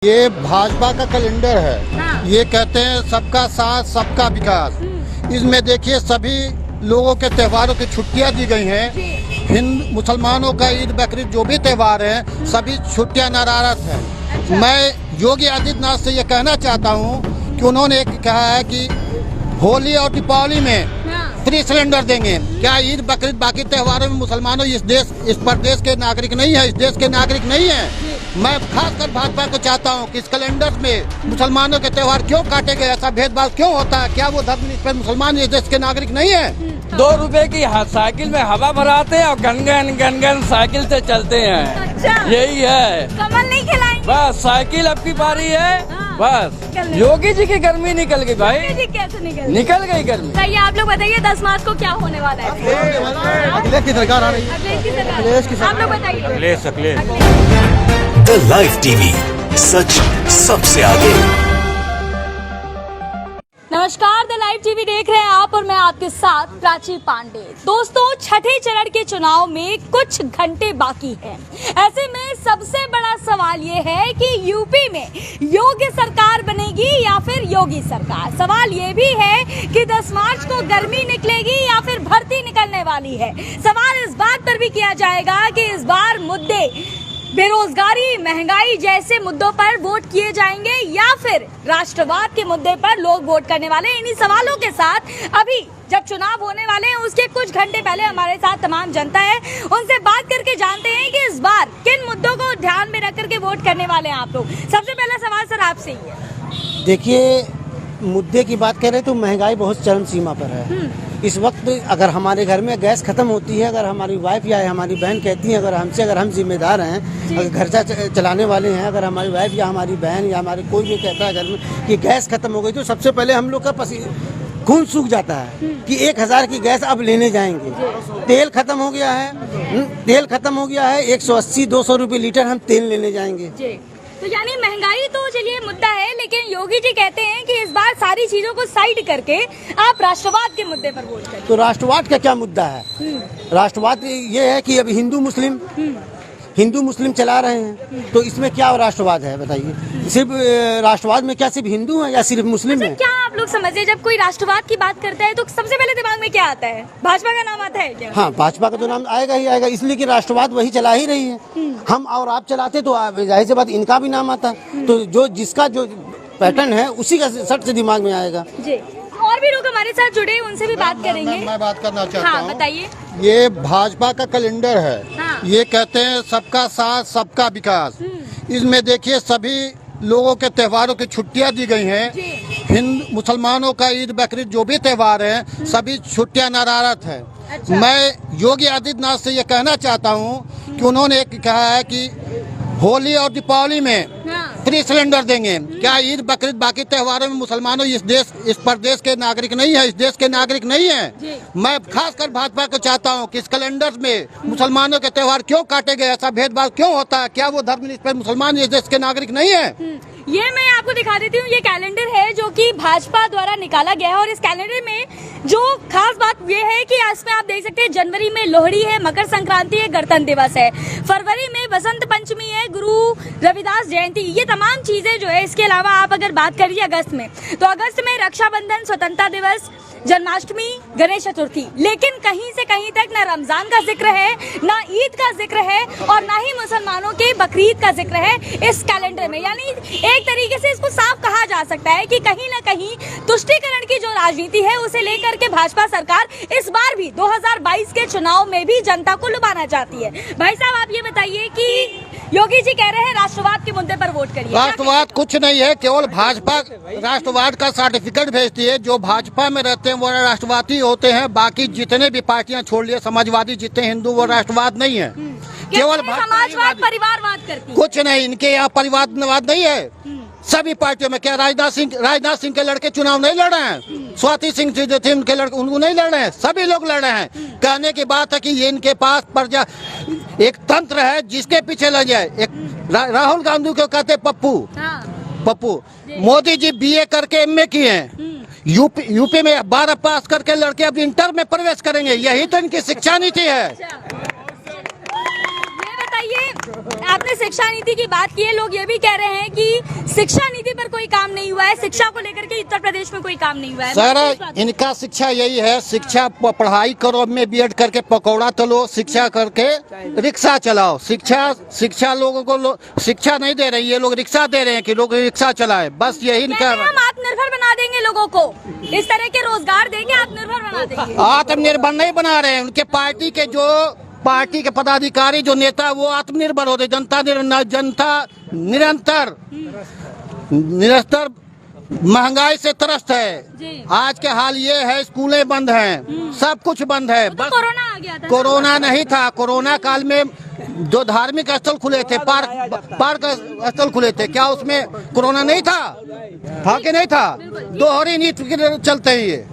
ये भाजपा का कैलेंडर है। हाँ। ये कहते हैं सबका साथ सबका विकास। इसमें देखिए सभी लोगों के त्योहारों की छुट्टियां दी गई हैं। हिंदू मुसलमानों का ईद बकरीद जो भी त्योहार है सभी छुट्टियां नाराज हैं। अच्छा। मैं योगी आदित्यनाथ से ये कहना चाहता हूँ कि उन्होंने एक कहा है कि होली और दीपावली में फ्री सिलेंडर देंगे। क्या ईद बकरीद बाकी त्योहारों में मुसलमानों इस प्रदेश के नागरिक नहीं है, इस देश के नागरिक नहीं है। मैं खासकर भाजपा को चाहता हूं कि इस कैलेंडर में मुसलमानों के त्योहार क्यों काटे गए, ऐसा भेदभाव क्यों होता है? क्या वो धर्म पर मुसलमान इस देश के नागरिक नहीं है? 2 रुपए की साइकिल में हवा भराते हैं और गन साइकिल से चलते हैं। अच्छा। यही है, कमल नहीं खिलाएंगे। बस साइकिल अब की बारी है। हाँ। बस निकल गई। योगी जी की गर्मी निकल गई भाई, जी कैसे निकल गई गर्मी। बताइए, आप लोग बताइए 10 मार्च को क्या होने वाला है? अखिलेश की सरकार आ रही है। अखिलेश की सरकार। आप लोग बताइए। द लाइव टीवी, सच सबसे आगे। नमस्कार, द लाइव टीवी देख रहे हैं आप और मैं आपके साथ प्राची पांडे। दोस्तों, छठे चरण के चुनाव में कुछ घंटे बाकी हैं। ऐसे में सबसे बड़ा सवाल ये है कि यूपी में योगी सरकार बनेगी या फिर योगी सरकार। सवाल ये भी है कि 10 मार्च को गर्मी निकलेगी या फिर भर्ती निकलने वाली है। सवाल इस बात पर भी किया जाएगा कि इस बार मुद्दे बेरोजगारी, महंगाई जैसे मुद्दों पर वोट किए जाएंगे या फिर राष्ट्रवाद के मुद्दे पर लोग वोट करने वाले। इन्हीं सवालों के साथ अभी जब चुनाव होने वाले हैं उसके कुछ घंटे पहले हमारे साथ तमाम जनता है, उनसे बात करके जानते हैं कि इस बार किन मुद्दों को ध्यान में रख करके वोट करने वाले हैं आप लोग। सबसे पहला सवाल सर आपसे ही है। देखिए, मुद्दे की बात करें तो महंगाई बहुत चरम सीमा पर है। इस वक्त अगर हमारे घर में गैस खत्म होती है, अगर हमारी वाइफ या हमारी बहन कहती है अगर हम जिम्मेदार हैं, अगर घर चलाने वाले हैं, अगर हमारी वाइफ या हमारी बहन या हमारी कोई भी कहता है घर में कि गैस खत्म हो गई, तो सबसे पहले हम लोग का खून सूख जाता है कि 1000 की गैस अब लेने जाएंगे। तेल खत्म हो गया है, 180-200 रुपये लीटर हम तेल लेने जाएंगे। तो यानी महंगाई तो चलिए मुद्दा है, लेकिन योगी जी कहते हैं कि इस बार सारी चीजों को साइड करके आप राष्ट्रवाद के मुद्दे पर वोट करें। तो राष्ट्रवाद का क्या मुद्दा है? राष्ट्रवाद ये है कि अब हिंदू मुस्लिम चला रहे हैं, तो इसमें क्या राष्ट्रवाद है बताइए? सिर्फ राष्ट्रवाद में क्या सिर्फ हिंदू है या सिर्फ मुस्लिम है? क्या आप लोग समझते हैं जब कोई राष्ट्रवाद की बात करता है तो सबसे पहले दिमाग में क्या आता है? भाजपा का नाम आता है क्या? हाँ, भाजपा का तो नाम आएगा ही आएगा, इसलिए कि राष्ट्रवाद वही चला ही रही है। हम और आप चलाते तो जाहिर सी बात इनका भी नाम आता, तो जिसका जो पैटर्न है उसी का सट से दिमाग में आएगा जी। और भी लोग हमारे साथ जुड़े, उनसे भी बात करेंगे। मैं बात करना चाहता हूँ। हाँ, बताइए। ये भाजपा का कैलेंडर है। हाँ। ये कहते हैं सबका साथ सबका विकास। इसमें देखिए सभी लोगों के त्योहारों की छुट्टियां दी गई हैं। हिंदू मुसलमानों का ईद बकरीद जो भी त्योहार है सभी छुट्टियां नाराज हैं। अच्छा। मैं योगी आदित्यनाथ से ये कहना चाहता हूँ कि उन्होंने एक कहा है कि होली और दीपावली में फ्री सिलेंडर देंगे। क्या ईद बकरीद बाकी त्योहारों में मुसलमानों इस प्रदेश के नागरिक नहीं है, इस देश के नागरिक नहीं है। मैं खासकर भाजपा को चाहता हूं कि इस कैलेंडर में मुसलमानों के त्योहार क्यों काटे गए, ऐसा भेदभाव क्यों होता है? क्या वो धर्म पर मुसलमान इस देश के नागरिक नहीं है? ये मैं आपको दिखा देती हूँ। ये कैलेंडर है जो कि भाजपा द्वारा निकाला गया है और इस कैलेंडर में जो खास बात ये है कि इसमें आप देख सकते हैं जनवरी में लोहड़ी है, मकर संक्रांति है, गणतंत्र दिवस है, फरवरी में बसंत पंचमी है, गुरु रविदास जयंती, ये तमाम चीजें जो है। इसके अलावा आप अगर बात करिए अगस्त में, तो अगस्त में रक्षाबंधन, स्वतंत्रता दिवस, जन्माष्टमी, गणेश चतुर्थी, लेकिन कहीं से कहीं तक न रमजान का जिक्र है, न ईद का जिक्र है और न ही मुसलमानों के बकरीद का जिक्र है इस कैलेंडर में। यानी एक तरीके से इसको साफ कहा जा सकता है कि कहीं न कहीं तुष्टीकरण की जो राजनीति है उसे लेकर के भाजपा सरकार इस बार भी 2022 के चुनाव में भी जनता को लुभाना चाहती है। भाई साहब, आप ये बताइए कि योगी जी कह रहे हैं राष्ट्रवाद के मुद्दे पर वोट करिए। राष्ट्रवाद कुछ नहीं है, केवल भाजपा राष्ट्रवाद का सर्टिफिकेट भेजती है। जो भाजपा में रहते हैं वो राष्ट्रवादी होते हैं, बाकी जितने भी पार्टियां छोड़ लिए, समाजवादी जितने हिंदू, वो राष्ट्रवाद नहीं है। केवल समाजवाद, परिवारवाद करती है। कुछ नहीं, इनके यहाँ परिवारवाद नहीं है। सभी पार्टियों में क्या राजनाथ सिंह के लड़के चुनाव नहीं लड़ रहे हैं? स्वाति सिंह जो थे उनके लड़के उनको नहीं लड़ रहे हैं? सभी लोग लड़ रहे हैं। कहने की बात है कि ये इनके पास प्रजा एक तंत्र है जिसके पीछे लग जाए। एक राहुल गांधी को कहते पप्पू। मोदी जी BA करके MA किए हैं। यूपी में 12 पास करके लड़के अब इंटर में प्रवेश करेंगे। यही तो इनकी शिक्षा नीति है। बताइए, आपने शिक्षा नीति की बात की है, लोग ये भी कह रहे हैं कि शिक्षा नीति पर कोई काम नहीं हुआ है, शिक्षा को लेकर के उत्तर प्रदेश में कोई काम नहीं हुआ है। सर इनका शिक्षा यही है, शिक्षा पढ़ाई करो, में बीएड करके पकौड़ा तलो, शिक्षा करके रिक्शा चलाओ। शिक्षा लोगों को शिक्षा नहीं दे रही है, लोग रिक्शा दे रहे हैं कि लोग रिक्शा चलाए, बस यही इनका। हम आत्मनिर्भर बना देंगे लोगों को, इस तरह के रोजगार देंगे, आत्मनिर्भर बना देंगे। आत्मनिर्भर नहीं बना रहे हैं, उनके पार्टी के जो पार्टी के पदाधिकारी जो नेता वो आत्मनिर्भर होते, जनता निरंतर महंगाई से त्रस्त है। आज के हाल ये है, स्कूलें बंद हैं, सब कुछ बंद है। तो कोरोना आ गया था। कोरोना नहीं था, कोरोना काल में जो धार्मिक स्थल खुले थे, पार्क स्थल खुले थे, क्या उसमें कोरोना नहीं था कि नहीं था? दोहरी नीति के चलते ही ये।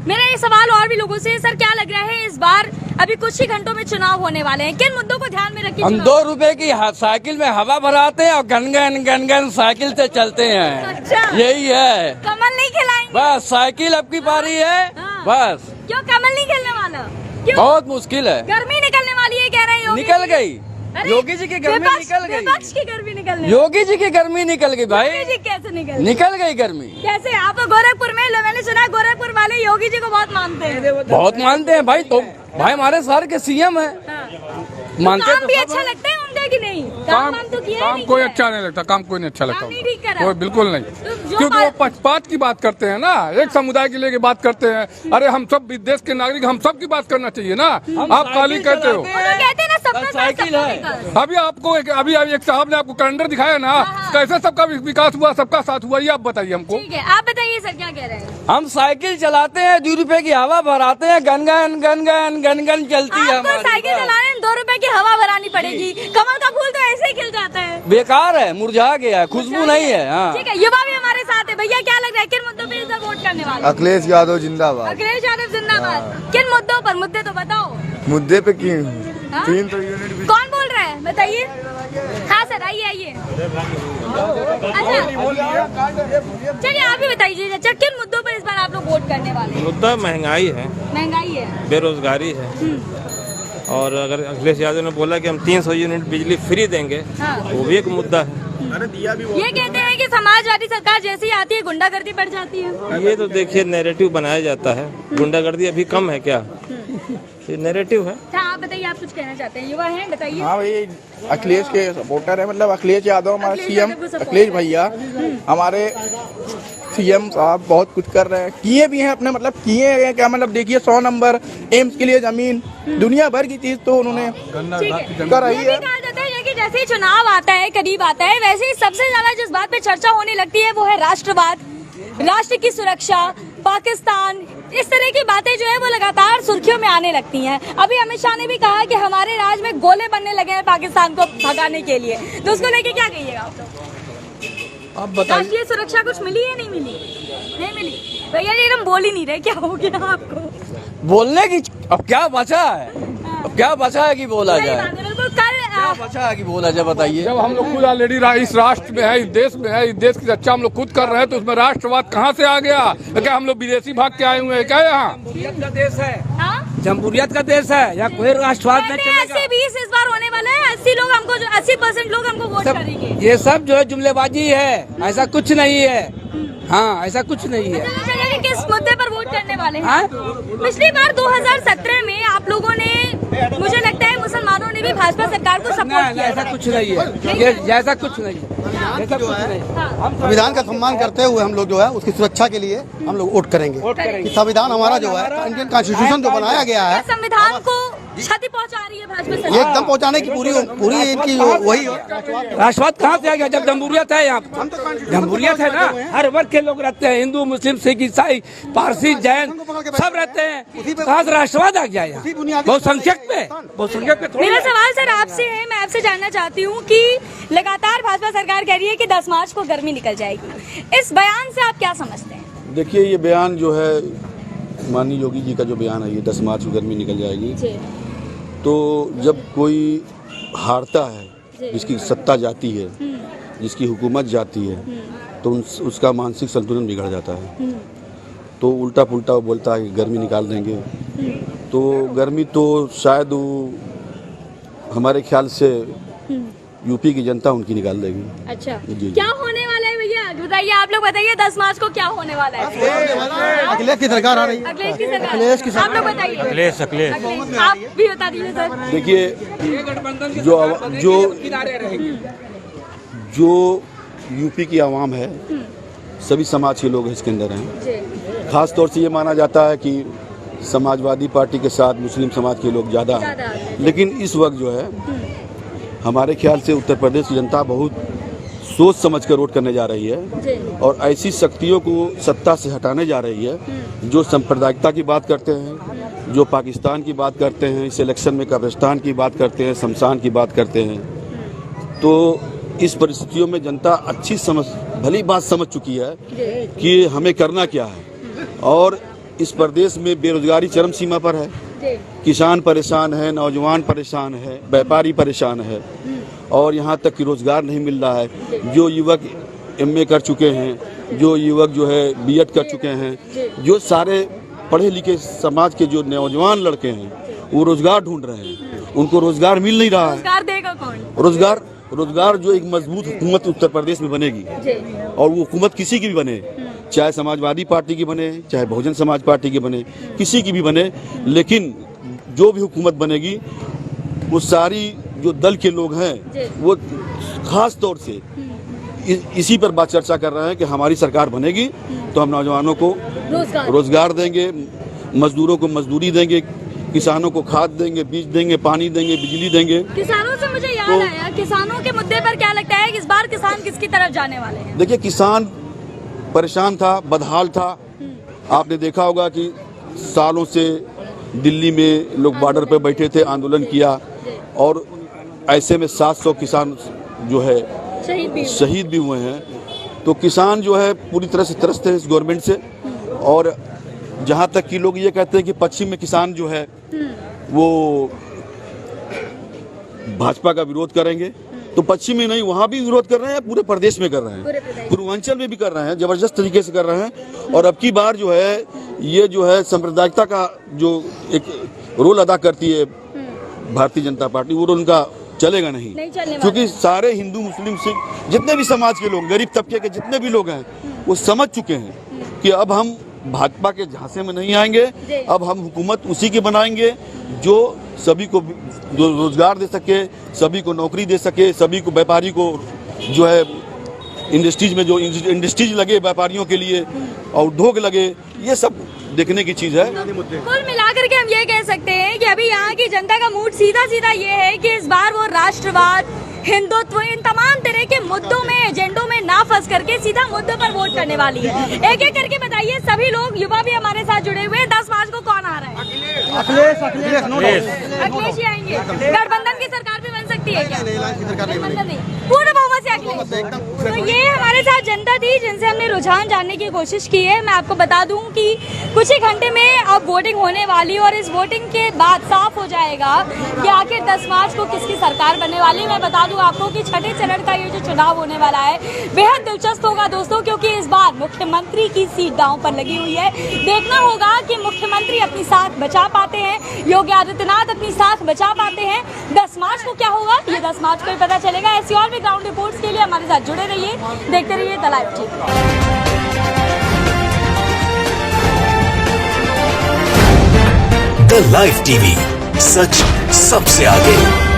मेरा ये सवाल और भी लोगों से, सर क्या लग रहा है इस बार अभी कुछ ही घंटों में चुनाव होने वाले हैं, किन मुद्दों को ध्यान में रखिए? हम 2 रुपए की साइकिल में हवा भराते हैं और गन साइकिल से चलते हैं। अच्छा। यही है, कमल नहीं खिलाएंगे? बस साइकिल अब की पारी है। हाँ। बस क्यों कमल नहीं खेलने वाला? क्यों? बहुत मुश्किल है, गर्मी निकलने वाली है कह रहे हैं योगी निकल जी। गई। अरे, योगी जी की गर्मी निकल गई, विपक्ष की गर्मी निकलने। योगी जी की गर्मी निकल गई भाई, योगी जी कैसे निकल निकल गई गर्मी। कैसे? आप तो गोरखपुर में, मैंने सुना गोरखपुर वाले योगी जी को बहुत मानते हैं। बहुत मानते हैं भाई, तो भाई हमारे शहर के सीएम है। हाँ। मानते काम तो भी सब अच्छा हैं। लगता है उनका कि नहीं? काम तो किया काम नहीं कोई किया? अच्छा नहीं लगता, काम कोई नहीं अच्छा लगता, काम नहीं ठीक करा। कोई बिल्कुल नहीं, तो जो क्योंकि वो बात- पक्षपात की बात करते हैं ना, एक समुदाय के लेके बात करते हैं। अरे हम सब देश के नागरिक, हम सब की बात करना चाहिए ना। आप खाली कहते हो। वो तो कहते हैं ना सबका साथ, साइकिल सबका है। विकास। अभी आपको अभी एक साहब ने आपको कैलेंडर दिखाया ना, कैसे सबका विकास हुआ, सबका साथ हुआ, ये आप बताइए हमको। ठीक है, आप बताइए सर क्या कह रहे हैं? हम साइकिल चलाते हैं, 2 रुपए की हवा भराते हैं, गन गन चलती है आपको हमारी। साइकिल चलाने में 2 रुपए की हवा भरानी पड़ेगी। कमल का फूल तो ऐसे ही खिल जाता है। बेकार है, मुरझा गया है, खुशबू नहीं है। हाँ, ठीक है, युवा भी हमारे साथ है। भैया क्या लग रहा है किन मुद्दों पे इस बार वोट करने वाले? अखिलेश यादव जिंदाबाद। अखिलेश यादव जिंदाबाद। किन मुद्दों पर? मुद्दे तो बताओ। मुद्दे पे की हाँ? 300 यूनिट भी। कौन बोल रहा है बताइए? हाँ सर आइए आइए। अच्छा चलिए आप भी बताइए, अच्छा किन मुद्दों पर इस बार आप लोग वोट करने वाले हैं? मुद्दा महंगाई है, महंगाई है, बेरोजगारी है। और अगर अखिलेश यादव ने बोला कि हम 300 यूनिट बिजली फ्री देंगे, हाँ। वो भी एक मुद्दा है। ये कहते हैं कि समाजवादी सरकार जैसे ही आती है गुंडागर्दी बढ़ जाती है। ये तो देखिए नैरेटिव बनाया जाता है, गुंडागर्दी अभी कम है क्या? ये नैरेटिव है। अच्छा आप बताइए, आप कुछ कहना चाहते हैं? युवा हैं बताइए। हाँ भाई, अखिलेश के सपोर्टर है, मतलब अखिलेश यादव हमारे अखिलेश सीएम, यादव को support अखिलेश है। भैया हमारे सीएम साहब बहुत कुछ कर रहे हैं, किए भी हैं अपने, मतलब किए हैं क्या, मतलब देखिए 100 नंबर एम्स के लिए जमीन, दुनिया भर की चीज तो उन्होंने ठीक है, कर रही ये भी है। कहा जाता है कि जैसे ही चुनाव आता है, करीब आता है, वैसे ही सबसे ज्यादा जिस बात पे चर्चा होने लगती है वो है राष्ट्रवाद, राष्ट्र की सुरक्षा, पाकिस्तान, इस तरह की बातें जो है वो लगातार सुर्खियों में आने लगती हैं। अभी अमित शाह ने भी कहा कि हमारे राज्य में गोले बनने लगे हैं पाकिस्तान को भगाने के लिए, तो उसको लेके क्या कहिएगा आप लोग? आप बताइए, राष्ट्रीय सुरक्षा कुछ मिली है? नहीं मिली? नहीं मिली। भैया जी एकदम बोल ही नहीं रहे, क्या हो गया आपको? बोलने की अब क्या बचा है? अब क्या बचा है कि बोला सही जाए? बात है, बिल्कुल। कल क्या बचा है कि बोला जाए, बताइए। जब हम लोग खुद ऑलरेडी इस राष्ट्र में है, इस देश में है, इस देश की रक्षा हम लोग खुद कर रहे हैं, तो उसमें राष्ट्रवाद कहाँ से आ गया? तो क्या हम लोग विदेशी भाग के आए हुए हैं क्या यहाँ? जमहूरियत का देश है, हाँ? जमहूरियत का देश है, यहाँ कोई राष्ट्रवाद नहीं चलेगा। 80-20 इस बार होने वाला है। 80% लोग हमको वोट करेंगे। ये सब जो है जुमलेबाजी है, ऐसा कुछ नहीं है। हाँ, ऐसा कुछ नहीं है। अच्छा, चलिए किस मुद्दे पर वोट करने वाले हैं? हाँ? पिछली बार 2017 में आप लोगों ने, मुझे लगता है मुसलमानों ने भी भाजपा सरकार को सपोर्ट नहीं, किया। ऐसा कुछ नहीं है, ये ऐसा कुछ नहीं है, ऐसा कुछ नहीं है। संविधान का सम्मान करते हुए हम लोग जो है उसकी सुरक्षा के लिए हम लोग वोट करेंगे। कि संविधान हमारा जो है, इंडियन कॉन्स्टिट्यूशन जो बनाया गया है, संविधान को क्षति पहुंचा रही है भाजपा सरकार। ये एकदम पहुंचाने की पूरी इनकी वही राष्ट्रवाद कहाँ से आ गया जब जमहूरियत है? यहाँ जमहूरियत है ना, हर वर्ग के लोग रहते हैं, हिंदू मुस्लिम सिख ईसाई पारसी जैन सब रहते हैं, कहाँ से राष्ट्रवाद आ गया यहाँ? बहुसंख्यक पे मेरा सवाल सर आपसे है, मैं आपसे जानना चाहती हूँ कि लगातार भाजपा सरकार कह रही है कि 10 मार्च को गर्मी निकल जाएगी, इस बयान से आप क्या समझते हैं? देखिए, ये बयान जो है माननीय योगी जी का जो बयान है, ये 10 मार्च को गर्मी निकल जाएगी, तो जब कोई हारता है, जिसकी सत्ता जाती है, जिसकी हुकूमत जाती है, तो उसका मानसिक संतुलन बिगड़ जाता है, तो उल्टा पुल्टा वो बोलता है कि गर्मी निकाल देंगे। तो गर्मी तो शायद हमारे ख्याल से यूपी की जनता उनकी निकाल देगी। अच्छा, जी। क्या होने वाला है भैया बताइए, आप लोग बताइए 10 मार्च को क्या होने वाला है? अखिलेश की सरकार आ रही है। अखिलेश की सरकार, आप लोग बताइए। अखिलेश आप भी बता दीजिए सर। देखिए जो यूपी की आवाम है, सभी समाज के लोग इसके अंदर हैं। खास तौर से ये माना जाता है कि समाजवादी पार्टी के साथ मुस्लिम समाज के लोग ज़्यादा हैं, लेकिन इस वक्त जो है हमारे ख्याल से उत्तर प्रदेश की जनता बहुत सोच समझ कर वोट करने जा रही है और ऐसी शक्तियों को सत्ता से हटाने जा रही है जो सांप्रदायिकता की बात करते हैं, जो पाकिस्तान की बात करते हैं, इस इलेक्शन में कब्रिस्तान की बात करते हैं, शमशान की बात करते हैं। तो इस परिस्थितियों में जनता अच्छी भली बात समझ चुकी है कि हमें करना क्या है। और इस प्रदेश में बेरोजगारी चरम सीमा पर है, किसान परेशान है, नौजवान परेशान है, व्यापारी परेशान है और यहाँ तक कि रोजगार नहीं मिल रहा है। जो युवक एमए कर चुके हैं, जो युवक जो है बीएड कर चुके हैं, जो सारे पढ़े लिखे समाज के जो नौजवान लड़के हैं वो रोजगार ढूंढ रहे हैं, उनको रोजगार मिल नहीं रहा है। रोजगार देगा कौन? रोजगार जो एक मजबूत हुकूमत उत्तर प्रदेश में बनेगी और वो हुकूमत किसी की भी बने, चाहे समाजवादी पार्टी की बने, चाहे बहुजन समाज पार्टी की बने, किसी की भी बने, लेकिन जो भी हुकूमत बनेगी वो सारी जो दल के लोग हैं वो खास तौर से इसी पर बात चर्चा कर रहे हैं कि हमारी सरकार बनेगी तो हम नौजवानों को रोजगार देंगे, मजदूरों को मजदूरी देंगे, किसानों को खाद देंगे, बीज देंगे, पानी देंगे, बिजली देंगे। किसानों से मुझे याद आया, किसानों के मुद्दे पर क्या लगता है कि इस बार किसान किसकी तरफ जाने वाले हैं? देखिए, किसान परेशान था, बदहाल था। आपने देखा होगा कि सालों से दिल्ली में लोग बॉर्डर पर बैठे थे, आंदोलन किया और ऐसे में 700 किसान जो है शहीद भी हुए हैं। तो किसान जो है पूरी तरह से त्रस्त है इस गवर्नमेंट से। और जहाँ तक कि लोग ये कहते हैं कि पश्चिम में किसान जो है वो भाजपा का विरोध करेंगे, तो पश्चिम में नहीं, वहाँ भी विरोध कर रहे हैं, पूरे प्रदेश में कर रहे हैं, पूर्वांचल में भी कर रहे हैं, जबरदस्त तरीके से कर रहे हैं। और अब की बार जो है ये जो है सांप्रदायिकता का जो एक रोल अदा करती है भारतीय जनता पार्टी, वो रोल उनका चलेगा नहीं, क्योंकि सारे हिंदू मुस्लिम सिख जितने भी समाज के लोग, गरीब तबके के जितने भी लोग हैं वो समझ चुके हैं कि अब हम भाजपा के झांसे में नहीं आएंगे, अब हम हुकूमत उसी की बनाएंगे जो सभी को रोजगार दे सके, सभी को नौकरी दे सके, सभी को, व्यापारी को जो है इंडस्ट्रीज में जो इंडस्ट्रीज लगे व्यापारियों के लिए और उद्योग लगे, ये सब देखने की चीज है। कुल मिलाकर के हम ये कह सकते हैं कि अभी यहाँ की जनता का मूड सीधा सीधा ये है कि इस बार वो राष्ट्रवाद, हिंदुत्व, इन तमाम तरह के मुद्दों में, एजेंडों में ना फंस करके सीधा मुद्दों पर वोट करने वाली है। एक एक करके बताइए, सभी लोग, युवा भी हमारे साथ जुड़े हुए हैं। 10 मार्च को कौन आ रहा है? अखिलेश ही आएंगे। गठबंधन की सरकार भी बन सकती है क्या? गठबंधन नहीं, पूर्ण बहुमत से अखिलेश। तो ये हमारे साथ जनता थी जिनसे हमने रुझान जानने की कोशिश की है। मैं आपको बता दूं कि कुछ ही घंटे में अब वोटिंग होने वाली है और इस वोटिंग के बाद साफ हो जाएगा कि आखिर 10 मार्च को किसकी सरकार बनने वाली है। मैं बता दूं आपको कि छठे चरण का ये जो चुनाव होने वाला है बेहद दिलचस्प होगा दोस्तों, क्योंकि इस बार मुख्यमंत्री की सीट दांव पर लगी हुई है। देखना होगा कि मुख्यमंत्री अपनी साख बचा पाते हैं, योगी आदित्यनाथ अपनी साख बचा पाते हैं। 10 मार्च को क्या होगा ये 10 मार्च को ही पता चलेगा। ऐसी और भी ग्राउंड रिपोर्ट्स के लिए हमारे साथ जुड़े रहिए, देखते रहिए the live TV. The live TV, सच सबसे आगे।